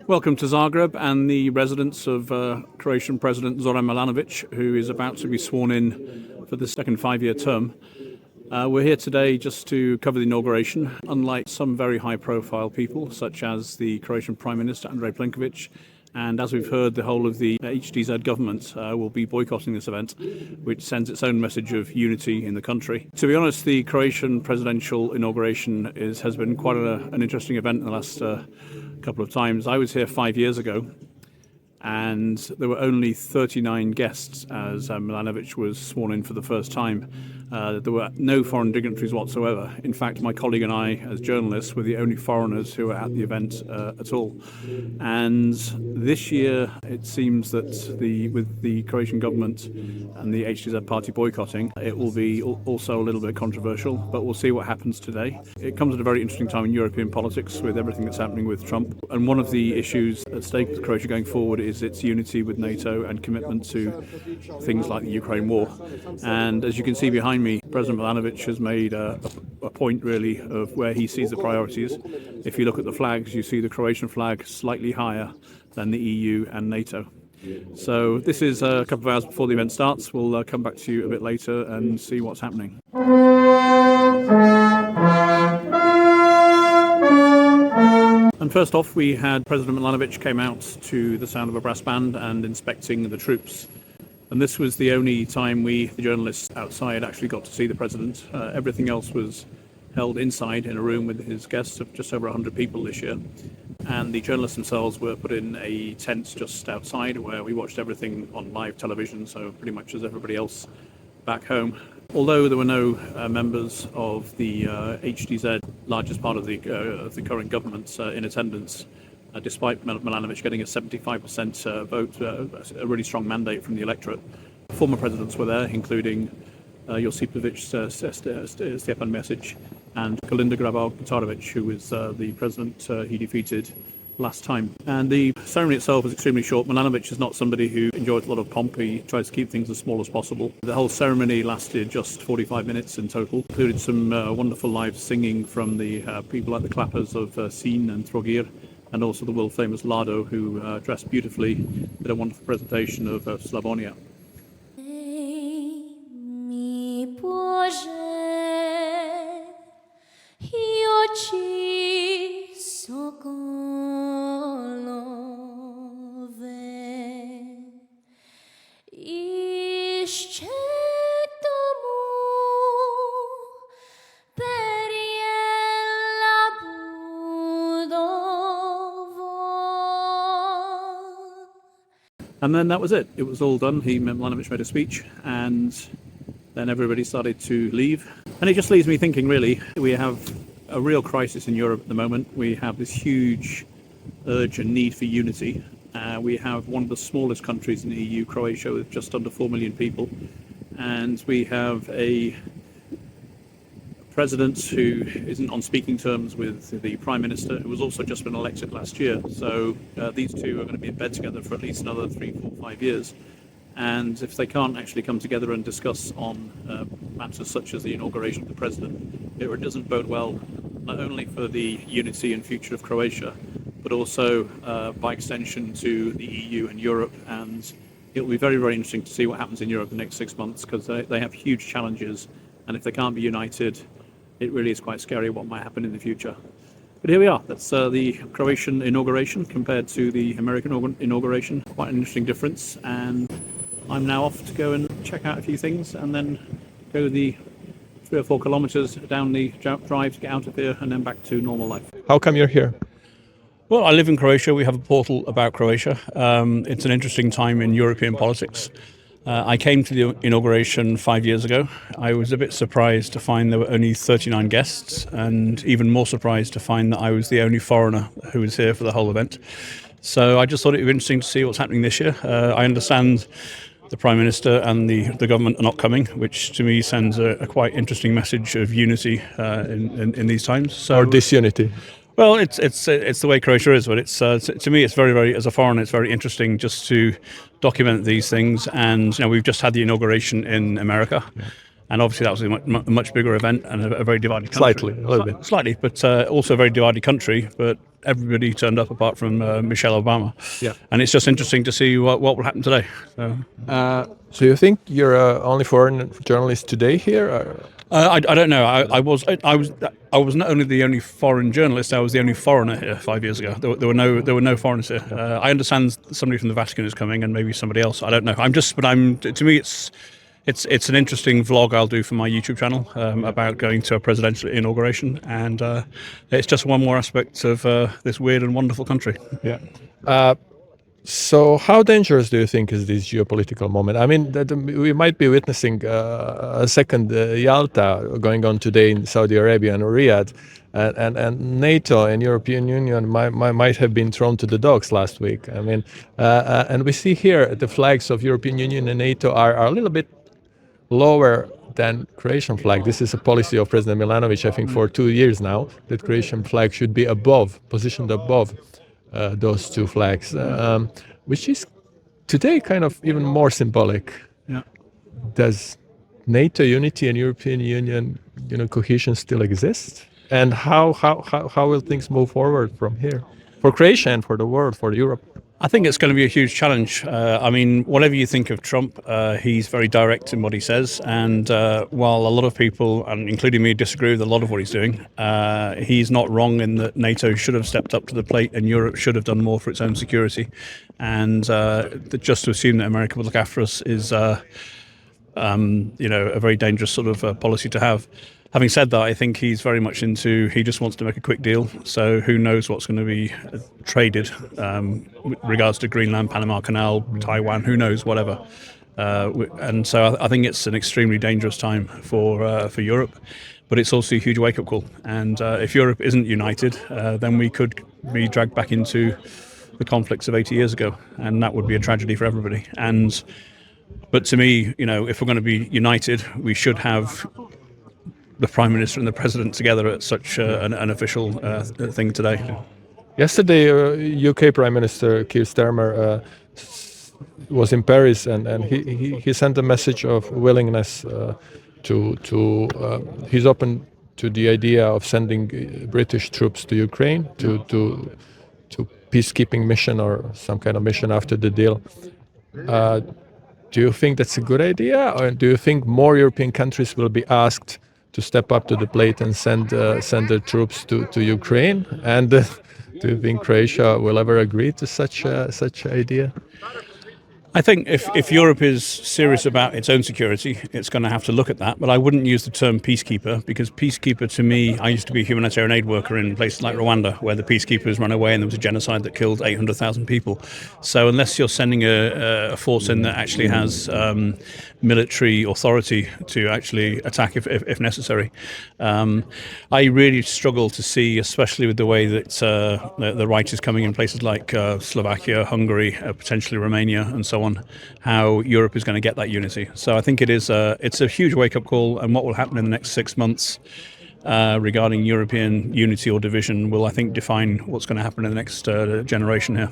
Welcome to Zagreb and the residence of Croatian President Zoran Milanovic, who is about to be sworn in for the second five-year term. We're here today just to cover the inauguration. Unlike some very high-profile people, such as the Croatian Prime Minister Andrej Plenkovic, and as we've heard, the whole of the HDZ government will be boycotting this event, which sends its own message of unity in the country. To be honest, the Croatian presidential inauguration has been quite an interesting event in the last couple of times. I was here 5 years ago, and there were only 39 guests as Milanovic was sworn in for the first time. There were no foreign dignitaries whatsoever. In fact, my colleague and I, as journalists, were the only foreigners who were at the event at all. And this year, it seems that with the Croatian government and the HDZ party boycotting, it will be also a little bit controversial, but we'll see what happens today. It comes at a very interesting time in European politics with everything that's happening with Trump. And one of the issues at stake with Croatia going forward is its unity with NATO and commitment to things like the Ukraine war. And as you can see behind me, President Milanovic has made a point really of where he sees the priorities. If you look at the flags, you see the Croatian flag slightly higher than the EU and NATO. So this is a couple of hours before the event starts. We'll come back to you a bit later and see what's happening. And first off, we had President Milanovic came out to the sound of a brass band and inspecting the troops. And this was the only time we, the journalists outside, actually got to see the president. Everything else was held inside in a room with his guests of just over 100 people this year. And the journalists themselves were put in a tent just outside where we watched everything on live television, so pretty much as everybody else back home. Although there were no members of the HDZ, largest part of the current government, in attendance, despite Milanovic getting a 75% vote, a really strong mandate from the electorate. Former presidents were there, including Josipovic, Stjepan Mesic, and Kolinda Grabar-Kitarovic, who was the president he defeated last time. And the ceremony itself was extremely short. Milanovic is not somebody who enjoys a lot of pomp. He tries to keep things as small as possible. The whole ceremony lasted just 45 minutes in total, included some wonderful live singing from the people like the clappers of Sin and Trogir, and also the world-famous Lado, who dressed beautifully, did a wonderful presentation of Slavonia. And then that was it. It was all done. Milanovic made a speech, and then everybody started to leave. And it just leaves me thinking, really, we have a real crisis in Europe at the moment. We have this huge urge and need for unity. We have one of the smallest countries in the EU, Croatia, with just under 4 million people. And we have a president who isn't on speaking terms with the Prime Minister, who was also just been elected last year. So these two are going to be in bed together for at least another 3, 4, 5 years. And if they can't actually come together and discuss on matters such as the inauguration of the president, it doesn't bode well, not only for the unity and future of Croatia, but also by extension to the EU and Europe. And it will be very, very interesting to see what happens in Europe in the next 6 months, because they have huge challenges. And if they can't be united, it really is quite scary what might happen in the future. But here we are. That's the Croatian inauguration compared to the American inauguration. Quite an interesting difference. And I'm now off to go and check out a few things and then go the 3 or 4 kilometers down the drive to get out of here and then back to normal life. How come you're here? Well, I live in Croatia. We have a portal about Croatia. It's an interesting time in European politics. I came to the inauguration 5 years ago. I was a bit surprised to find there were only 39 guests, and even more surprised to find that I was the only foreigner who was here for the whole event. So I just thought it would be interesting to see what's happening this year. I understand the Prime Minister and the government are not coming, which to me sends a quite interesting message of unity in these times. So, or disunity? Well, it's the way Croatia is, but it's to me it's very, as a foreigner, it's very interesting just to document these things. And we've just had the inauguration in America. And obviously that was a much bigger event and a very divided country. Slightly, a little bit. Slightly, but also a very divided country. But everybody turned up apart from Michelle Obama. Yeah. And it's just interesting to see what will happen today. So you think you're only foreign journalist today here? Or? I don't know. I was not only the only foreign journalist. I was the only foreigner here 5 years ago. There were no foreigners here. I understand somebody from the Vatican is coming and maybe somebody else. I don't know. To me it's an interesting vlog I'll do for my YouTube channel about going to a presidential inauguration, and it's just one more aspect of this weird and wonderful country. Yeah. So how dangerous do you think is this geopolitical moment? I mean, we might be witnessing a second Yalta going on today in Saudi Arabia and Riyadh, and NATO and European Union might have been thrown to the dogs last week. I mean, and we see here the flags of European Union and NATO are a little bit lower than Croatian flag. This is a policy of President Milanovic, I think, for 2 years now, that Croatian flag should be positioned above those two flags, which is today kind of even more symbolic. Yeah. Does NATO unity and European Union, cohesion still exist? And how will things move forward from here for Croatia and for the world, for Europe? I think it's going to be a huge challenge. I mean, whatever you think of Trump, he's very direct in what he says. And while a lot of people, and including me, disagree with a lot of what he's doing, he's not wrong in that NATO should have stepped up to the plate and Europe should have done more for its own security. And just to assume that America would look after us is, a very dangerous sort of policy to have. Having said that, I think he's very much he just wants to make a quick deal. So who knows what's going to be traded with regards to Greenland, Panama Canal, Taiwan, who knows, whatever. And so I think it's an extremely dangerous time for Europe, but it's also a huge wake-up call. And if Europe isn't united, then we could be dragged back into the conflicts of 80 years ago, and that would be a tragedy for everybody. But to me, if we're going to be united, we should have the Prime Minister and the President together at such an official thing today. Yesterday, UK Prime Minister Keir Starmer was in Paris, and he sent a message of willingness he's open to the idea of sending British troops to Ukraine to peacekeeping mission or some kind of mission after the deal. Do you think that's a good idea, or do you think more European countries will be asked to step up to the plate and send their troops to Ukraine? And do you think Croatia will ever agree to such idea? I think if Europe is serious about its own security, it's going to have to look at that. But I wouldn't use the term peacekeeper, because peacekeeper to me, I used to be a humanitarian aid worker in places like Rwanda, where the peacekeepers ran away and there was a genocide that killed 800,000 people. So unless you're sending a force in that actually has military authority to actually attack if necessary, I really struggle to see, especially with the way that the right is coming in places like Slovakia, Hungary, potentially Romania, and so on, how Europe is going to get that unity. So I think it's a huge wake-up call, and what will happen in the next 6 months regarding European unity or division will, I think, define what's going to happen in the next generation here.